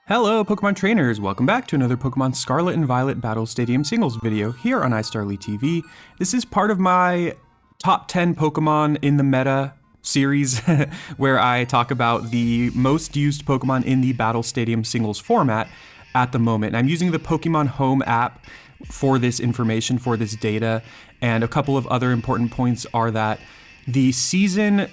Hello Pokemon trainers, welcome back to another Pokemon Scarlet and Violet Battle Stadium Singles video here on iStarly TV. This is part of my top 10 Pokemon in the meta series where I talk about the most used Pokemon in the Battle Stadium Singles format at the moment. And I'm using the Pokemon Home app for this information, for this data, and a couple of other important points are that the season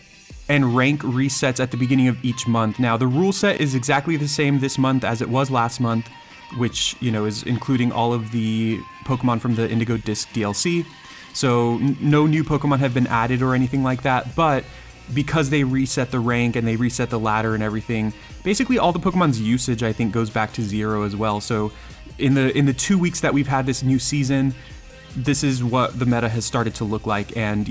and rank resets at the beginning of each month. Now, the rule set is exactly the same this month as it was last month, which, is including all of the Pokemon from the Indigo Disc DLC. So no new Pokemon have been added or anything like that, but because they reset the rank and they reset the ladder and everything, basically all the Pokemon's usage, I think, goes back to 0 as well. So in the 2 weeks that we've had this new season, this is what the meta has started to look like, and,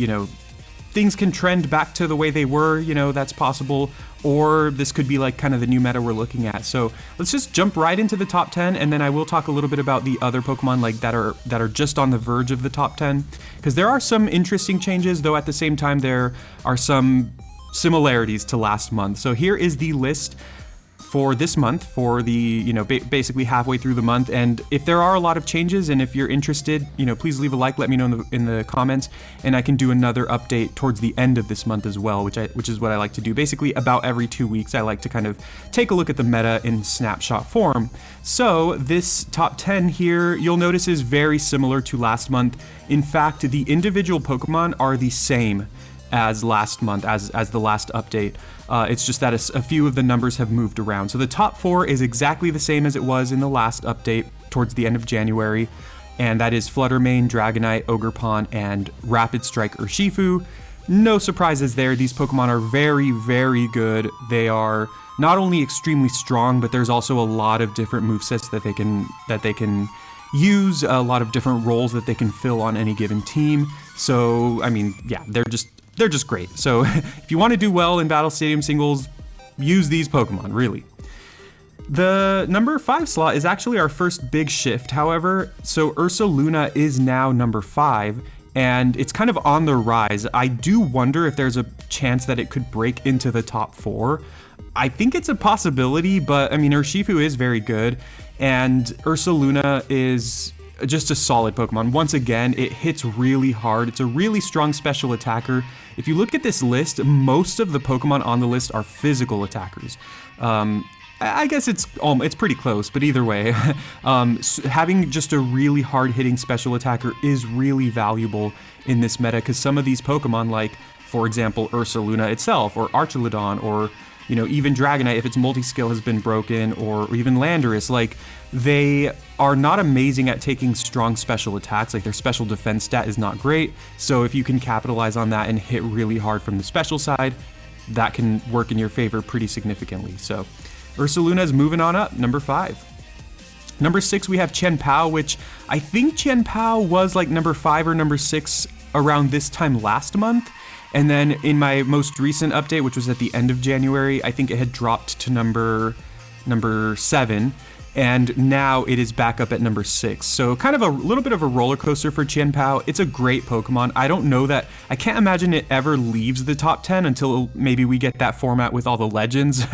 things can trend back to the way they were, that's possible, or this could be like kind of the new meta we're looking at. So let's just jump right into the top 10, and then I will talk a little bit about the other Pokemon that are just on the verge of the top 10, because there are some interesting changes, though at the same time there are some similarities to last month. So here is the list for this month, for the, basically halfway through the month. And if there are a lot of changes, and if you're interested, please leave a like, let me know in the comments, and I can do another update towards the end of this month as well, which is what I like to do. Basically, about every 2 weeks, I like to kind of take a look at the meta in snapshot form. So this top 10 here, you'll notice, is very similar to last month. In fact, the individual Pokemon are the same as last month, as the last update. It's just that a few of the numbers have moved around. So the top 4 is exactly the same as it was in the last update towards the end of January, and that is Fluttermane, Dragonite, Ogerpon, and Rapid Strike Urshifu. No surprises there. These Pokemon are very, very good. They are not only extremely strong, but there's also a lot of different movesets that they can use, a lot of different roles that they can fill on any given team. So, I mean, yeah, they're just great. So if you want to do well in Battle Stadium Singles, use these Pokemon, really. The number 5 slot is actually our first big shift, however. So Ursaluna is now number 5, and it's kind of on the rise. I do wonder if there's a chance that it could break into the top 4. I think it's a possibility, but I mean, Urshifu is very good, and Ursaluna is just a solid Pokemon. Once again, it hits really hard. It's a really strong special attacker. If you look at this list, most of the Pokemon on the list are physical attackers. I guess it's pretty close, but either way, having just a really hard-hitting special attacker is really valuable in this meta, because some of these Pokemon, like, for example, Ursaluna itself, or Archaludon, or even Dragonite, if its multi-skill has been broken, or even Landorus, like, they are not amazing at taking strong special attacks. Like, their special defense stat is not great. So if you can capitalize on that and hit really hard from the special side, that can work in your favor pretty significantly. So Ursaluna is moving on up, number 5. Number 6, we have Chien-Pao, which I think Chien-Pao was like number 5 or number 6 around this time last month. And then in my most recent update, which was at the end of January, I think it had dropped to number 7, and now it is back up at number 6. So kind of a little bit of a roller coaster for Chien-Pao. It's a great Pokemon. I can't imagine it ever leaves the top 10 until maybe we get that format with all the legends.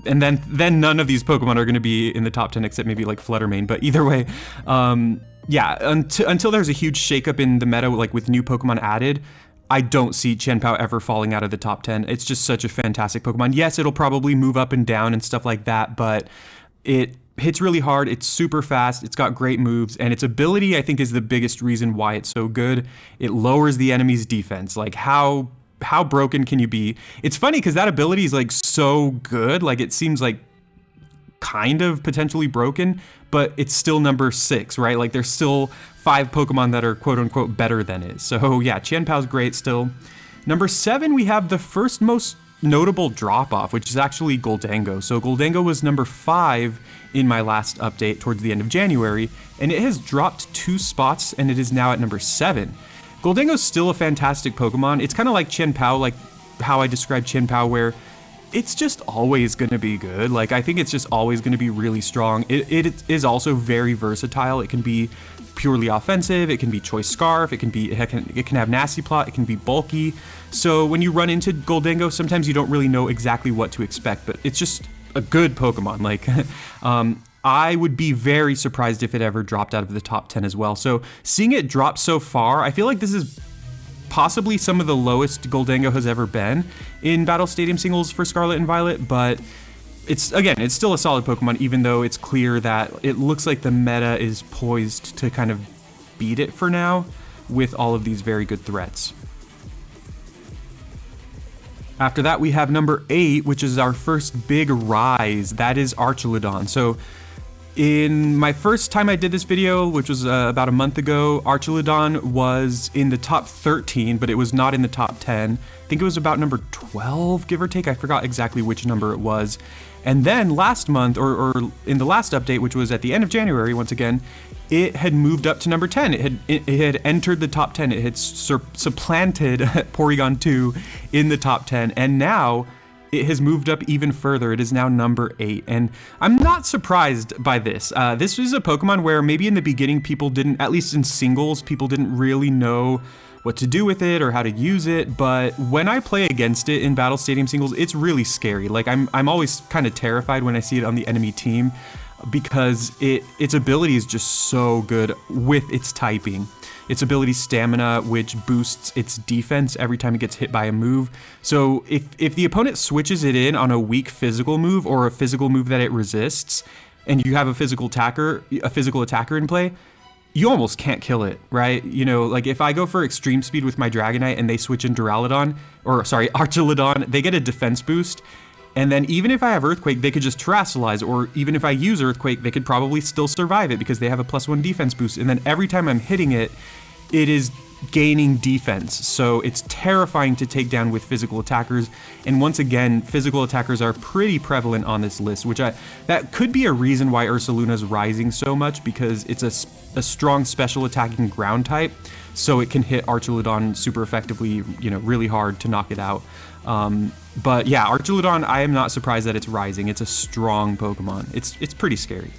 And then none of these Pokemon are going to be in the top 10 except maybe like Fluttermane. But either way, yeah, until there's a huge shakeup in the meta, like with new Pokemon added, I don't see Chien-Pao ever falling out of the top 10. It's just such a fantastic Pokemon. Yes, it'll probably move up and down and stuff like that, but it hits really hard, it's super fast, it's got great moves, and its ability, I think, is the biggest reason why it's so good. It lowers the enemy's defense. Like, how broken can you be? It's funny, because that ability is, like, so good. Like, it seems like kind of potentially broken, but it's still number 6, right? Like, there's still 5 Pokemon that are quote-unquote better than it. So yeah, Chien-Pao's great still. Number 7, we have the first most notable drop-off, which is actually Goldango. So Goldango was number 5 in my last update towards the end of January, and it has dropped 2 spots, and it is now at number 7. Goldango's still a fantastic Pokemon. It's kind of like Chien-Pao, like how I described Chien-Pao, where it's just always going to be good. Like, I think it's just always going to be really strong. It is also very versatile. It can be purely offensive, it can be Choice Scarf, it can have Nasty Plot, it can be bulky. So when you run into Goldango, sometimes you don't really know exactly what to expect, but it's just a good Pokemon. Like, I would be very surprised if it ever dropped out of the top 10 as well. So seeing it drop so far, I feel like this is possibly some of the lowest Goldango has ever been in Battle Stadium singles for Scarlet and Violet, but it's still a solid Pokemon, even though it's clear that it looks like the meta is poised to kind of beat it for now with all of these very good threats. After that, we have number 8, which is our first big rise. That is Archaludon. So in my first time I did this video, which was about a month ago, Archaludon was in the top 13, but it was not in the top 10. I think it was about number 12, give or take. I forgot exactly which number it was. And then last month, or in the last update, which was at the end of January, once again, it had moved up to number 10. It had entered the top 10. It had supplanted Porygon 2 in the top 10, and now it has moved up even further. It is now number 8, and I'm not surprised by this. This is a Pokemon where maybe in the beginning people didn't, at least in singles, people didn't really know what to do with it or how to use it, but when I play against it in Battle Stadium singles, it's really scary. Like, I'm always kind of terrified when I see it on the enemy team, because its ability is just so good with its typing. Its ability Stamina, which boosts its defense every time it gets hit by a move. So if the opponent switches it in on a weak physical move or a physical move that it resists, and you have a physical attacker in play, you almost can't kill it, right? You know, like if I go for extreme speed with my Dragonite and they switch in Archaludon, they get a defense boost. And then even if I have Earthquake, they could just Terrasilize, or even if I use Earthquake, they could probably still survive it because they have a +1 defense boost. And then every time I'm hitting it, it is gaining defense. So it's terrifying to take down with physical attackers. And once again, physical attackers are pretty prevalent on this list, which that could be a reason why Ursaluna's rising so much, because it's a strong special attacking ground type. So it can hit Archaludon super effectively, you know, really hard to knock it out. But yeah, Archaludon, I am not surprised that it's rising. It's a strong Pokemon. It's pretty scary.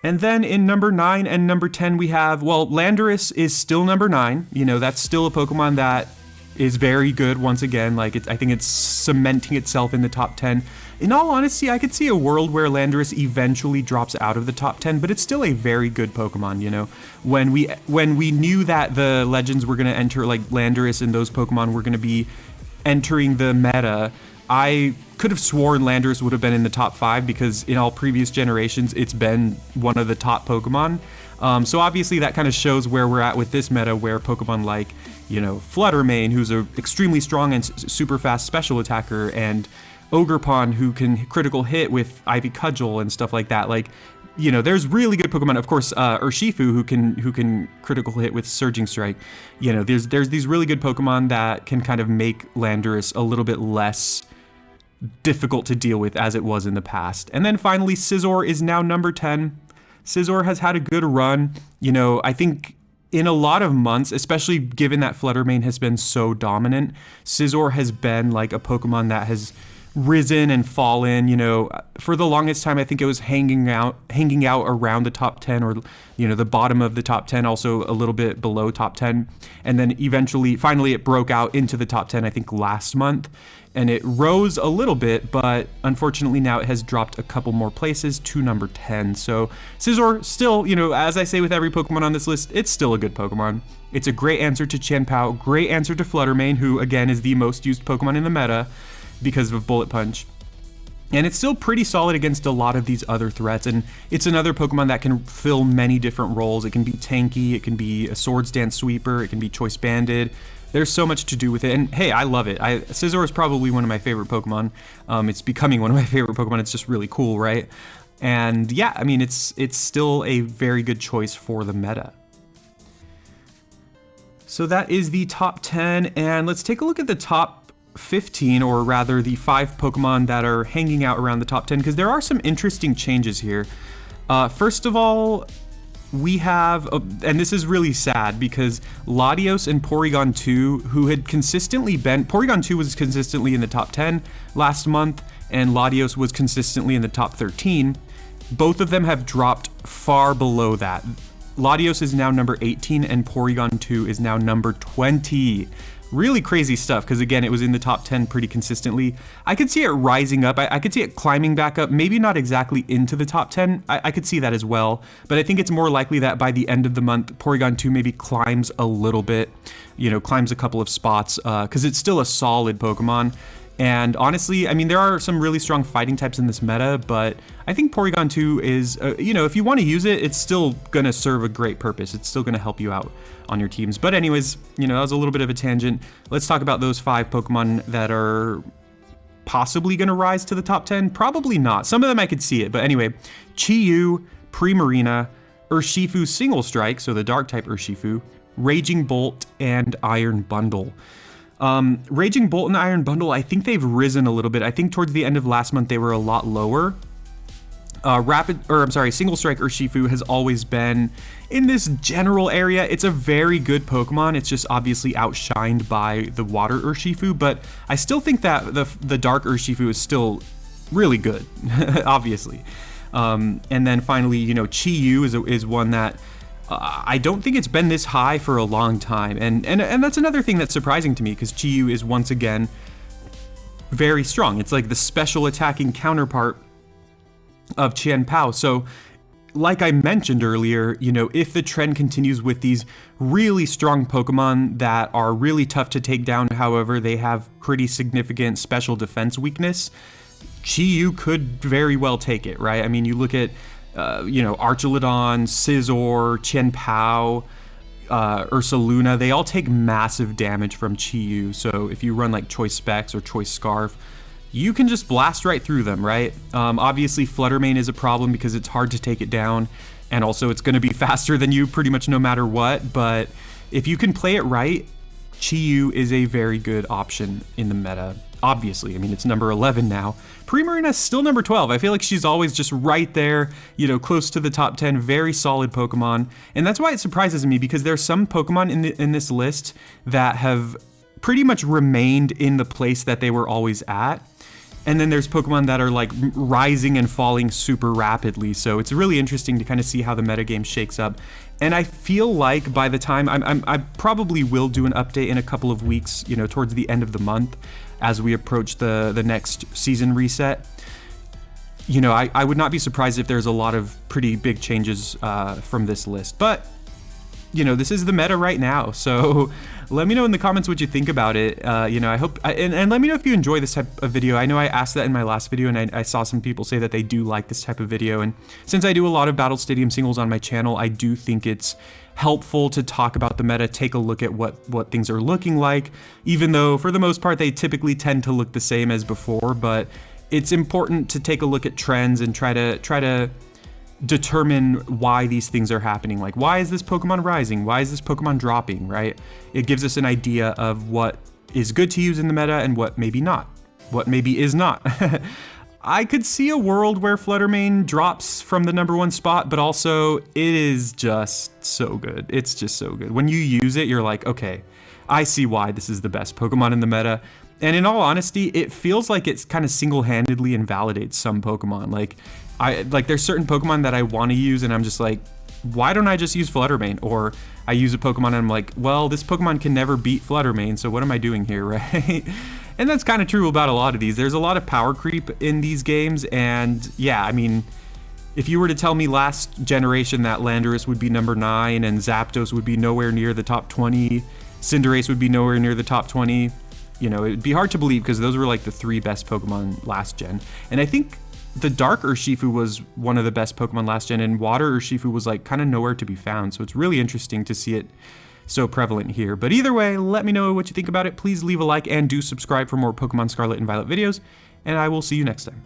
And then in number 9 and number 10 we have, well, Landorus is still number 9. You know, that's still a Pokemon that is very good once again. Like, I think it's cementing itself in the top 10. In all honesty, I could see a world where Landorus eventually drops out of the top 10, but it's still a very good Pokemon, you know. When we knew that the legends were going to enter, like Landorus and those Pokemon were going to be entering the meta, I could have sworn Landorus would have been in the top 5, because in all previous generations, it's been one of the top Pokemon. So obviously that kind of shows where we're at with this meta, where Pokemon like, you know, Fluttermane, who's an extremely strong and super fast special attacker, and Ogerpon, who can critical hit with Ivy Cudgel and stuff like that. Like, you know, there's really good Pokemon. Of course, Urshifu, who can critical hit with Surging Strike. You know, there's these really good Pokemon that can kind of make Landorus a little bit less difficult to deal with as it was in the past. And then finally, Scizor is now number 10. Scizor has had a good run. You know, I think in a lot of months, especially given that Fluttermane has been so dominant, Scizor has been like a Pokemon that has risen and fallen. You know, for the longest time, I think it was hanging out around the top 10, or, you know, the bottom of the top 10, also a little bit below top 10. And then finally it broke out into the top 10, I think last month, and it rose a little bit, but unfortunately now it has dropped a couple more places to number 10. So Scizor still, you know, as I say with every Pokemon on this list, it's still a good Pokemon. It's a great answer to Chien-Pao, great answer to Fluttermane, who again is the most used Pokemon in the meta because of Bullet Punch. And it's still pretty solid against a lot of these other threats, and it's another Pokemon that can fill many different roles. It can be tanky, it can be a Swords Dance Sweeper, it can be Choice Banded. There's so much to do with it, and hey, I love it. Scizor is probably one of my favorite Pokemon. It's becoming one of my favorite Pokemon. It's just really cool, right? And yeah, I mean, it's still a very good choice for the meta. So that is the top 10, and let's take a look at the top 15, or rather the 5 Pokemon that are hanging out around the top 10, because there are some interesting changes here. First of all, we have, and this is really sad, because Latios and Porygon 2, who had consistently been, Porygon 2 was consistently in the top 10 last month, and Latios was consistently in the top 13. Both of them have dropped far below that. Latios is now number 18, and Porygon 2 is now number 20. Really crazy stuff, because again, it was in the top 10 pretty consistently. I could see it rising up. I could see it climbing back up, maybe not exactly into the top 10. I could see that as well, but I think it's more likely that by the end of the month, Porygon 2 maybe climbs a little bit, you know, climbs a couple of spots, because it's still a solid Pokemon. And honestly, I mean, there are some really strong fighting types in this meta, but I think Porygon 2 is, you know, if you want to use it, it's still going to serve a great purpose. It's still going to help you out on your teams. But anyways, you know, that was a little bit of a tangent. Let's talk about those 5 Pokemon that are possibly going to rise to the top 10. Probably not. Some of them I could see it. But anyway, Chi-Yu, Primarina, Urshifu Single Strike, so the Dark type Urshifu, Raging Bolt, and Iron Bundle. Raging Bolt and Iron Bundle, I think they've risen a little bit. I think towards the end of last month, they were a lot lower. Single Strike Urshifu has always been in this general area. It's a very good Pokemon. It's just obviously outshined by the Water Urshifu, but I still think that the Dark Urshifu is still really good, obviously. And then finally, you know, Chi-Yu is one that I don't think it's been this high for a long time, and that's another thing that's surprising to me, because Chi-Yu is once again very strong. It's like the special attacking counterpart of Qianpao. So like I mentioned earlier, you know, if the trend continues with these really strong Pokemon that are really tough to take down, however, they have pretty significant special defense weakness, Chi-Yu could very well take it, right? I mean, you look at you know, Archaludon, Scizor, Qianpao, Ursaluna, they all take massive damage from Chi-Yu. So if you run like Choice Specs or Choice Scarf, you can just blast right through them, right? Obviously, Fluttermane is a problem because it's hard to take it down, and also it's going to be faster than you pretty much no matter what. But if you can play it right, Chi-Yu is a very good option in the meta. Obviously, I mean, it's number 11 now. Primarina's still number 12. I feel like she's always just right there, you know, close to the top 10. Very solid Pokemon. And that's why it surprises me, because there's some Pokemon in this list that have pretty much remained in the place that they were always at. And then there's Pokemon that are like rising and falling super rapidly. So it's really interesting to kind of see how the metagame shakes up. And I feel like by the time I probably will do an update in a couple of weeks, you know, towards the end of the month, as we approach the next season reset. You know, I would not be surprised if there's a lot of pretty big changes from this list. But, you know, this is the meta right now. So let me know in the comments what you think about it. You know, I hope, and let me know if you enjoy this type of video. I know I asked that in my last video, and I saw some people say that they do like this type of video. And since I do a lot of Battle Stadium singles on my channel, I do think it's helpful to talk about the meta, take a look at what things are looking like, even though for the most part they typically tend to look the same as before. But it's important to take a look at trends and try to determine why these things are happening. Like, why is this Pokemon rising? Why is this Pokemon dropping, right? It gives us an idea of what is good to use in the meta and what maybe not, what maybe is not. I could see a world where Fluttermane drops from the number 1 spot, but also it is just so good. It's just so good. When you use it, you're like, okay, I see why this is the best Pokemon in the meta. And in all honesty, it feels like it's kind of single-handedly invalidates some Pokemon. Like there's certain Pokemon that I want to use, and I'm just like, why don't I just use Fluttermane? Or I use a Pokemon and I'm like, well, this Pokemon can never beat Fluttermane, so what am I doing here, right? And that's kind of true about a lot of these. There's a lot of power creep in these games, and yeah, I mean, if you were to tell me last generation that Landorus would be number 9 and Zapdos would be nowhere near the top 20, Cinderace would be nowhere near the top 20, you know, it'd be hard to believe, because those were like the 3 best Pokemon last gen. And I think the Dark Urshifu was one of the best Pokemon last gen, and Water Urshifu was like kind of nowhere to be found. So it's really interesting to see it so prevalent here. But either way, let me know what you think about it. Please leave a like and do subscribe for more Pokemon Scarlet and Violet videos, and I will see you next time.